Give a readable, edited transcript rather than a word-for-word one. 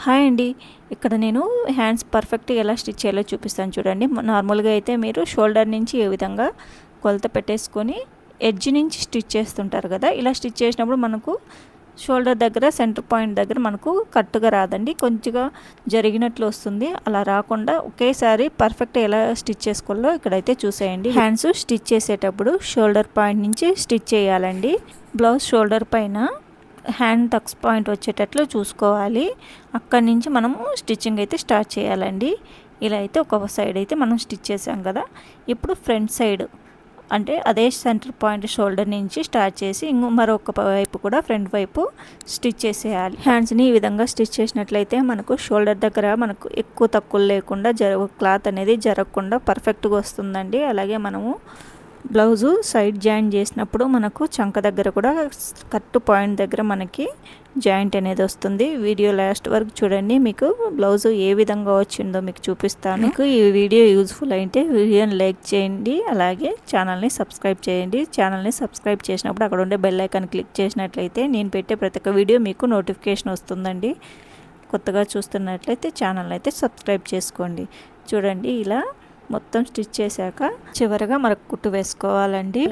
Hi అండి, ఇక్కడ నేను హ్యాండ్స్ పర్ఫెక్ట్గా ఎలా స్టిచ్ చేయాలో చూపిస్తాను చూడండి. నార్మల్గా అయితే మీరు షోల్డర్ నుంచి ఏ విధంగా కొలత పెట్టేసుకొని ఎడ్జ్ నుంచి స్టిచ్ చేస్తుంటారు కదా. ఇలా స్టిచ్ చేసినప్పుడు మనకు షోల్డర్ దగ్గర సెంటర్ పాయింట్ దగ్గర మనకు కట్టుగా రాదండి, కొంచెంగా జరిగినట్లు వస్తుంది. అలా రాకుండా ఒకేసారి పర్ఫెక్ట్ ఎలా స్టిచ్ చేసుకోవాలో ఇక్కడైతే చూసేయండి. హ్యాండ్స్ స్టిచ్ చేసేటప్పుడు షోల్డర్ పాయింట్ నుంచి స్టిచ్ చేయాలండి. బ్లౌజ్ షోల్డర్ పైన హ్యాండ్ టక్స్ పాయింట్ వచ్చేటట్లు చూసుకోవాలి. అక్కడి నుంచి మనము స్టిచ్చింగ్ అయితే స్టార్ట్ చేయాలండి. ఇలా అయితే ఒక సైడ్ అయితే మనం స్టిచ్ చేసాం కదా. ఇప్పుడు ఫ్రంట్ సైడ్ అంటే అదే సెంటర్ పాయింట్ షోల్డర్ నుంచి స్టార్ట్ చేసి మరొక వైపు కూడా ఫ్రంట్ వైపు స్టిచ్ చేసేయాలి. హ్యాండ్స్ని ఈ విధంగా స్టిచ్ చేసినట్లయితే మనకు షోల్డర్ దగ్గర మనకు ఎక్కువ తక్కువ లేకుండా క్లాత్ అనేది జరగకుండా పర్ఫెక్ట్గా వస్తుందండి. అలాగే మనము బ్లౌజు సైడ్ జాయింట్ చేసినప్పుడు మనకు చంక దగ్గర కూడా కట్టు పాయింట్ దగ్గర మనకి జాయింట్ అనేది వస్తుంది. వీడియో లాస్ట్ వరకు చూడండి, మీకు బ్లౌజు ఏ విధంగా వచ్చిందో మీకు చూపిస్తాను. మీకు ఈ వీడియో యూజ్ఫుల్ అయితే వీడియోని లైక్ చేయండి, అలాగే ఛానల్ని సబ్స్క్రైబ్ చేయండి. ఛానల్ని సబ్స్క్రైబ్ చేసినప్పుడు అక్కడ ఉండే బెల్ ఐకాన్ క్లిక్ చేసినట్లయితే నేను పెట్టే ప్రతి ఒక్క వీడియో మీకు నోటిఫికేషన్ వస్తుందండి. కొత్తగా చూస్తున్నట్లయితే ఛానల్ అయితే సబ్స్క్రైబ్ చేసుకోండి. చూడండి, ఇలా మొత్తం స్టిచ్ చేశాక చివరగా మనకు కుట్టు వేసుకోవాలండి.